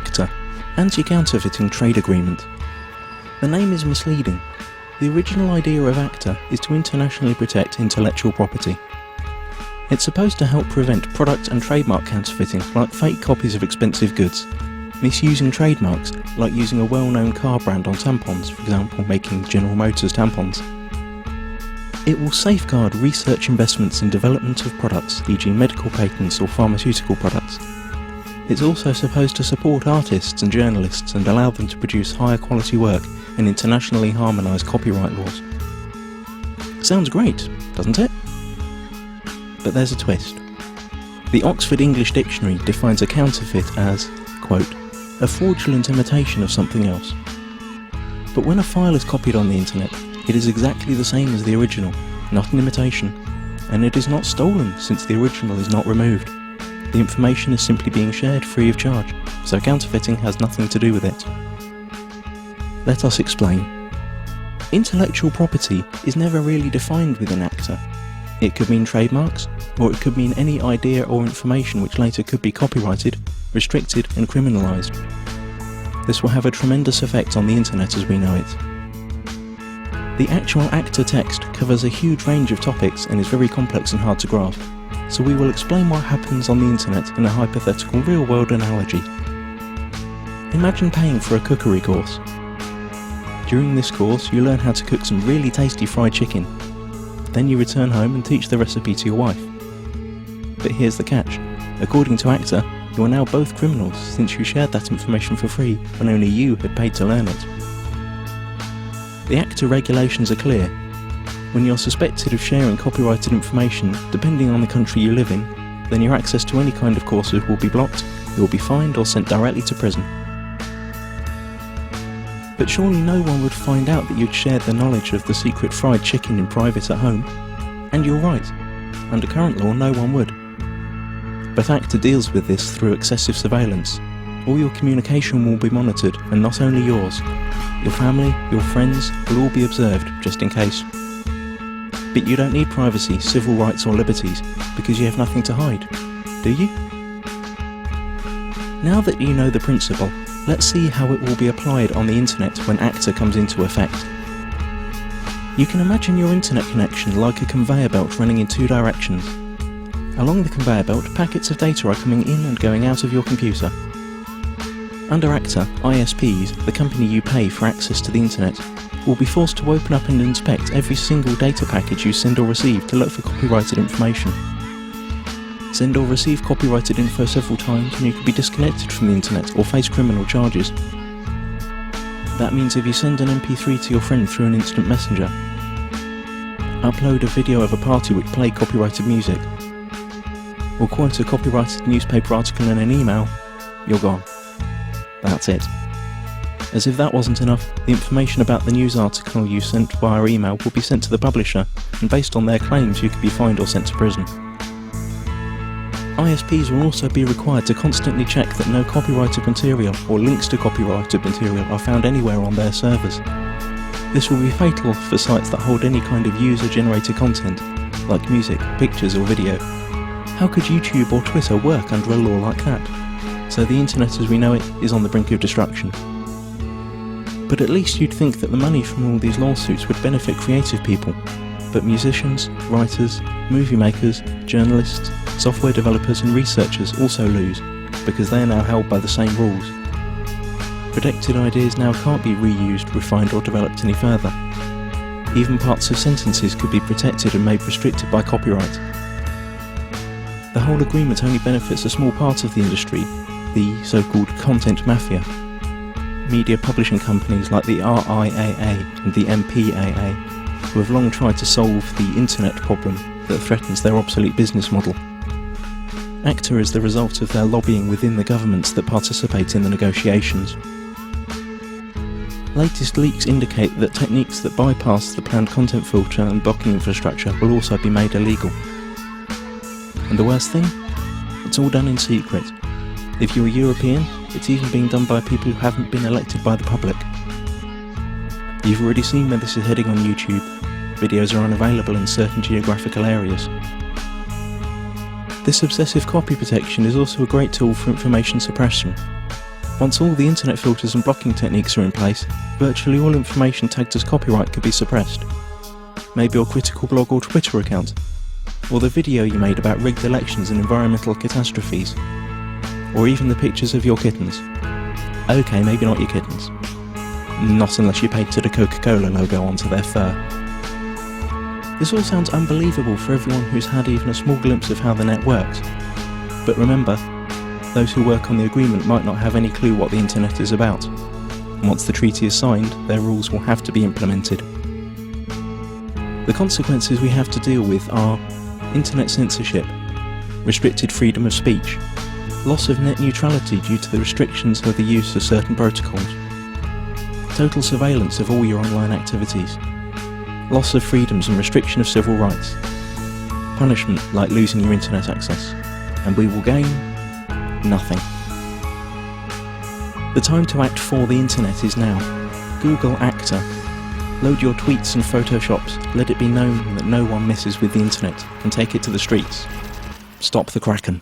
ACTA, Anti-Counterfeiting Trade Agreement. The name is misleading. The original idea of ACTA is to internationally protect intellectual property. It's supposed to help prevent product and trademark counterfeiting, like fake copies of expensive goods, misusing trademarks, like using a well-known car brand on tampons, for example making General Motors tampons. It will safeguard research investments in development of products, e.g. medical patents or pharmaceutical products. It's also supposed to support artists and journalists and allow them to produce higher quality work and internationally harmonise copyright laws. Sounds great, doesn't it? But there's a twist. The Oxford English Dictionary defines a counterfeit as, quote, a fraudulent imitation of something else. But when a file is copied on the internet, it is exactly the same as the original, not an imitation, and it is not stolen since the original is not removed. The information is simply being shared free of charge, so counterfeiting has nothing to do with it. Let us explain. Intellectual property is never really defined within ACTA. It could mean trademarks, or it could mean any idea or information which later could be copyrighted, restricted and criminalised. This will have a tremendous effect on the internet as we know it. The actual ACTA text covers a huge range of topics and is very complex and hard to grasp, so we will explain what happens on the internet in a hypothetical real-world analogy. Imagine paying for a cookery course. During this course you learn how to cook some really tasty fried chicken. Then you return home and teach the recipe to your wife. But here's the catch. According to ACTA, you are now both criminals since you shared that information for free when only you had paid to learn it. The ACTA regulations are clear. When you're suspected of sharing copyrighted information, depending on the country you live in, then your access to any kind of courses will be blocked, you will be fined or sent directly to prison. But surely no one would find out that you'd shared the knowledge of the secret fried chicken in private at home. And you're right. Under current law, no one would. But ACTA deals with this through excessive surveillance. All your communication will be monitored, and not only yours. Your family, your friends will all be observed, just in case. But you don't need privacy, civil rights or liberties, because you have nothing to hide, do you? Now that you know the principle, let's see how it will be applied on the internet when ACTA comes into effect. You can imagine your internet connection like a conveyor belt running in two directions. Along the conveyor belt, packets of data are coming in and going out of your computer. Under ACTA, ISPs, the company you pay for access to the internet, will be forced to open up and inspect every single data package you send or receive to look for copyrighted information. Send or receive copyrighted info several times and you could be disconnected from the internet or face criminal charges. That means if you send an MP3 to your friend through an instant messenger, upload a video of a party which played copyrighted music, or quote a copyrighted newspaper article in an email, you're gone. That's it. As if that wasn't enough, the information about the news article you sent via email will be sent to the publisher, and based on their claims you could be fined or sent to prison. ISPs will also be required to constantly check that no copyrighted material or links to copyrighted material are found anywhere on their servers. This will be fatal for sites that hold any kind of user-generated content, like music, pictures or video. How could YouTube or Twitter work under a law like that? So the internet as we know it is on the brink of destruction. But at least you'd think that the money from all these lawsuits would benefit creative people. But musicians, writers, movie makers, journalists, software developers and researchers also lose, because they are now held by the same rules. Protected ideas now can't be reused, refined or developed any further. Even parts of sentences could be protected and made restricted by copyright. The whole agreement only benefits a small part of the industry, the so-called content mafia. Media publishing companies like the RIAA and the MPAA, who have long tried to solve the internet problem that threatens their obsolete business model. ACTA is the result of their lobbying within the governments that participate in the negotiations. Latest leaks indicate that techniques that bypass the planned content filter and blocking infrastructure will also be made illegal. And the worst thing? It's all done in secret. If you're a European, it's even being done by people who haven't been elected by the public. You've already seen where this is heading on YouTube. Videos are unavailable in certain geographical areas. This obsessive copy protection is also a great tool for information suppression. Once all the internet filters and blocking techniques are in place, virtually all information tagged as copyright could be suppressed. Maybe your critical blog or Twitter account, or the video you made about rigged elections and environmental catastrophes, or even the pictures of your kittens. Okay, maybe not your kittens. Not unless you pasted a Coca-Cola logo onto their fur. This all sounds unbelievable for everyone who's had even a small glimpse of how the net works. But remember, those who work on the agreement might not have any clue what the internet is about. And once the treaty is signed, their rules will have to be implemented. The consequences we have to deal with are internet censorship, restricted freedom of speech, loss of net neutrality due to the restrictions of the use of certain protocols, total surveillance of all your online activities, loss of freedoms and restriction of civil rights, punishment like losing your internet access, and we will gain nothing. The time to act for the internet is now. Google ACTA. Load your tweets and photoshops, let it be known that no one messes with the internet, and take it to the streets. Stop the Kraken.